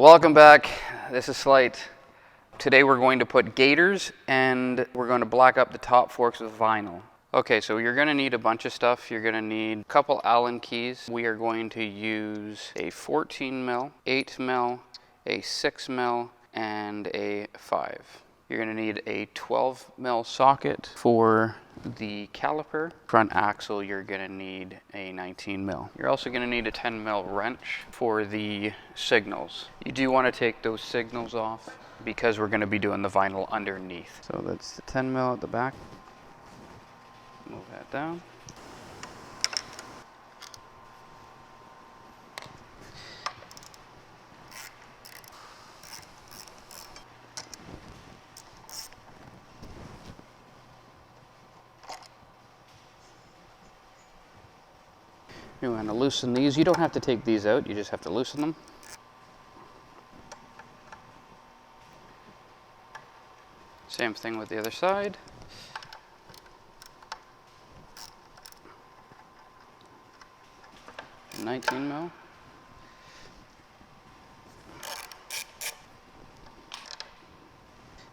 Welcome back. This is Slight. Today we're going to put gaiters and we're going to black up the top forks with vinyl. Okay, so you're going to need a bunch of stuff. You're going to need a couple Allen keys. We are going to use a 14 mil, 8 mil, a 6 mil, and a 5. You're going to need a 12 mil socket for the caliper. Front axle, you're going to need a 19 mil. You're also going to need a 10 mil wrench for the signals. You do want to take those signals off because we're going to be doing the vinyl underneath. So that's the 10 mil at the back. Move that down. You want to loosen these. You don't have to take these out, you just have to loosen them. Same thing with the other side. And 19 mil.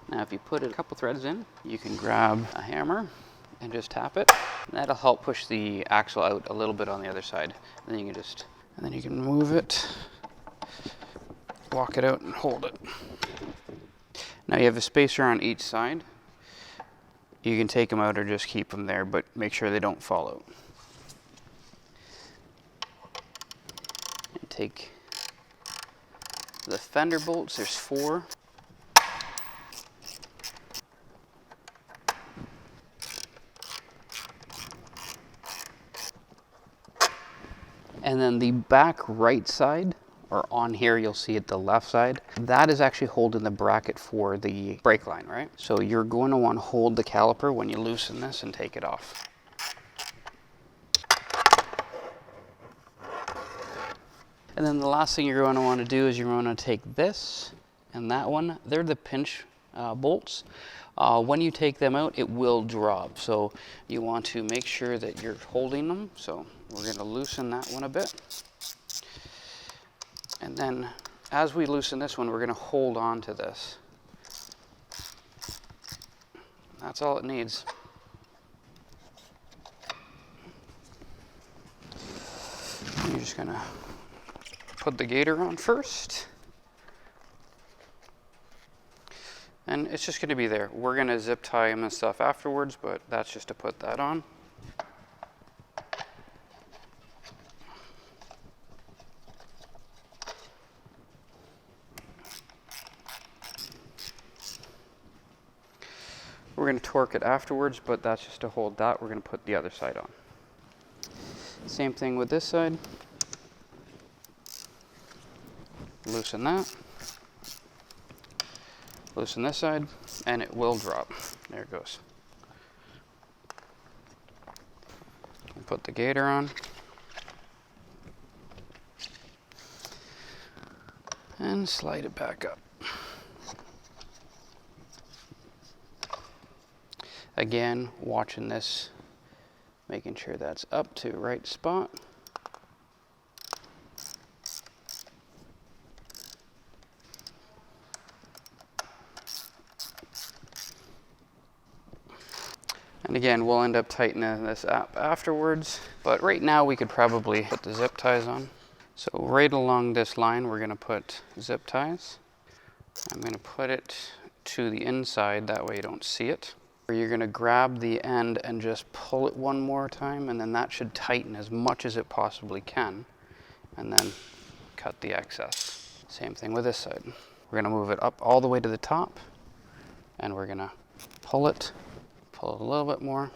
Now if you put a couple threads in, you can grab a hammer and just tap it. And that'll help push the axle out a little bit on the other side. And then you can move it, walk it out and hold it. Now you have a spacer on each side. You can take them out or just keep them there, but make sure they don't fall out. And take the fender bolts, there's 4. And then the back right side, or on here you'll see it the left side, that is actually holding the bracket for the brake line, right? So you're going to want to hold the caliper when you loosen this and take it off. And then the last thing you're going to want to do is you're going to take this and that one. They're the pinch bolts. When you take them out, it will drop. So you want to make sure that you're holding them. So we're going to loosen that one a bit. And then as we loosen this one, we're going to hold on to this. That's all it needs. You're just going to put the gaiter on first. And it's just going to be there. We're going to zip tie them and stuff afterwards, but that's just to put that on. We're going to torque it afterwards, but that's just to hold that. We're going to put the other side on. Same thing with this side. Loosen that. Loosen this side, and it will drop. There it goes. Put the gaiter on. And slide it back up. Again, watching this, making sure that's up to the right spot. And again, we'll end up tightening this up afterwards, but right now we could probably put the zip ties on. So right along this line, we're gonna put zip ties. I'm gonna put it to the inside, that way you don't see it. You're gonna grab the end and just pull it one more time, and then that should tighten as much as it possibly can, and then cut the excess. Same thing with this side. We're gonna move it up all the way to the top, and we're gonna pull it a little bit more,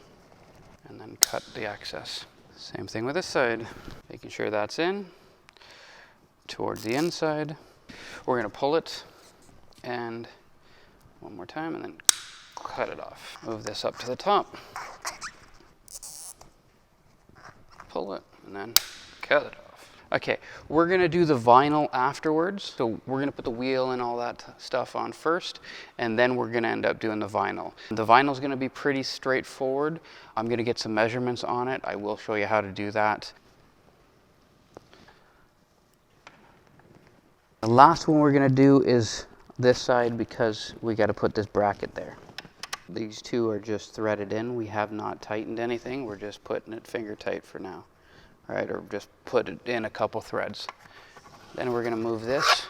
and then cut the excess. Same thing with this side, making sure that's in, towards the inside. We're gonna pull it, and one more time, and then cut it off. Move this up to the top, pull it, and then cut it off. Okay, we're gonna do the vinyl afterwards. So we're gonna put the wheel and all that stuff on first, and then we're gonna end up doing the vinyl. The vinyl's gonna be pretty straightforward. I'm gonna get some measurements on it. I will show you how to do that. The last one we're gonna do is this side because we got to put this bracket there. These two are just threaded in. We have not tightened anything. We're just putting it finger tight for now, right? Or just put it in a couple threads. Then we're gonna move this,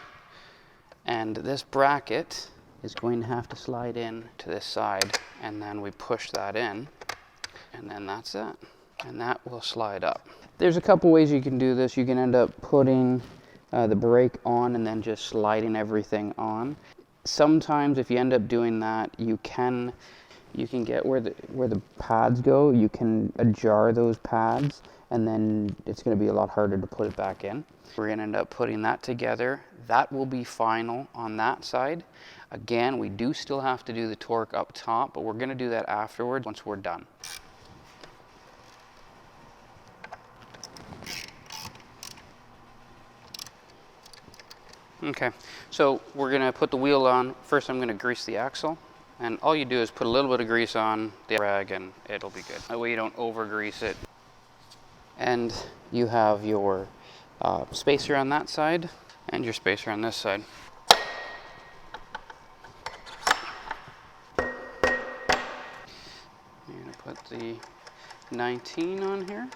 and this bracket is going to have to slide in to this side, and then we push that in, and then that's it. And that will slide up. There's a couple ways you can do this. You can end up putting the brake on and then just sliding everything on. Sometimes if you end up doing that, you can get where the pads go, you can ajar those pads, and then it's going to be a lot harder to put it back in. We're going to end up putting that together. That will be final on that side. Again, we do still have to do the torque up top, but we're going to do that afterwards once we're done. Okay, so we're going to put the wheel on. First I'm going to grease the axle, and all you do is put a little bit of grease on the rag and it'll be good. That way you don't over grease it. And you have your spacer on that side and your spacer on this side. You're going to put the 19 on here.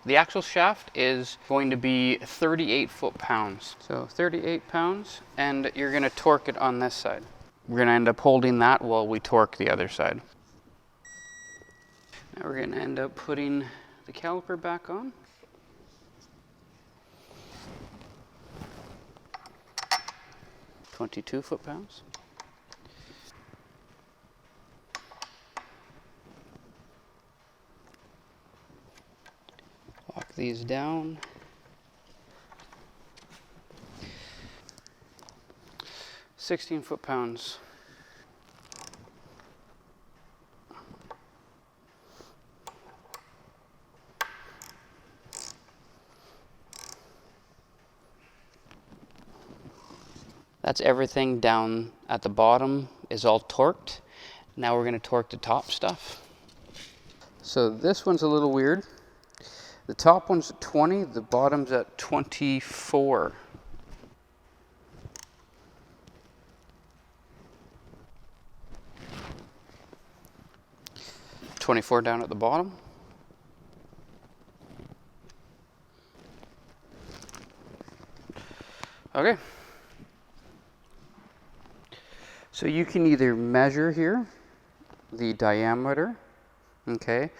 The axle shaft is going to be 38 foot-pounds. So 38 pounds, and you're going to torque it on this side. We're going to end up holding that while we torque the other side. Now we're going to end up putting the caliper back on. .22 foot-pounds. Lock these down. .16 foot-pounds. That's everything down at the bottom is all torqued. Now we're going to torque the top stuff. So this one's a little weird. The top one's at 20, the bottom's at 24. .24 down at the bottom. Okay. So you can either measure here the diameter, okay,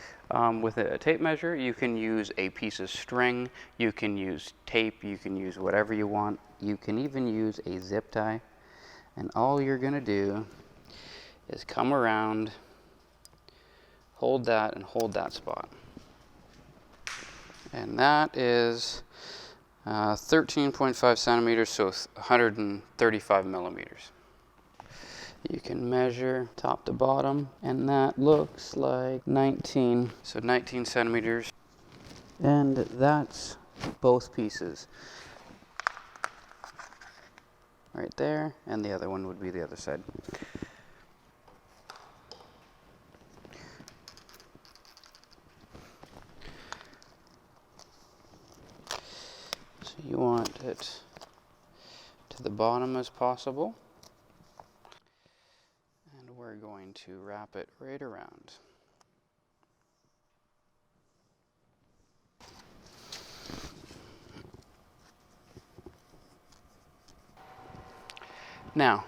with a tape measure. You can use a piece of string, you can use tape, you can use whatever you want. You can even use a zip tie. And all you're going to do is come around, hold that, and hold that spot. And that is 13.5 centimeters, so 135 millimeters. You can measure top to bottom, and that looks like 19. So 19 centimeters. And that's both pieces. Right there, and the other one would be the other side. So you want it to the bottom as possible. We're going to wrap it right around. Now,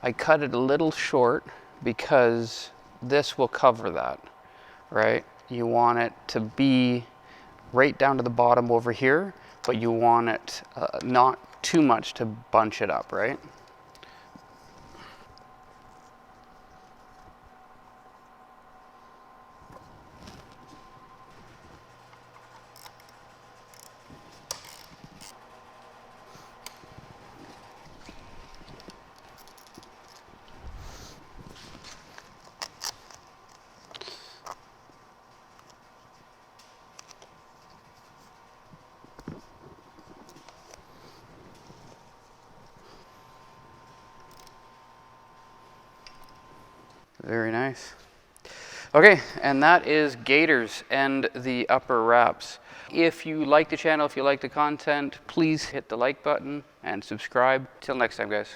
I cut it a little short because this will cover that, right? You want it to be right down to the bottom over here, but you want it not too much to bunch it up, right? Very nice. Okay, and that is gaiters and the upper wraps. If you like the channel, if you like the content, please hit the like button and subscribe. Till next time, guys.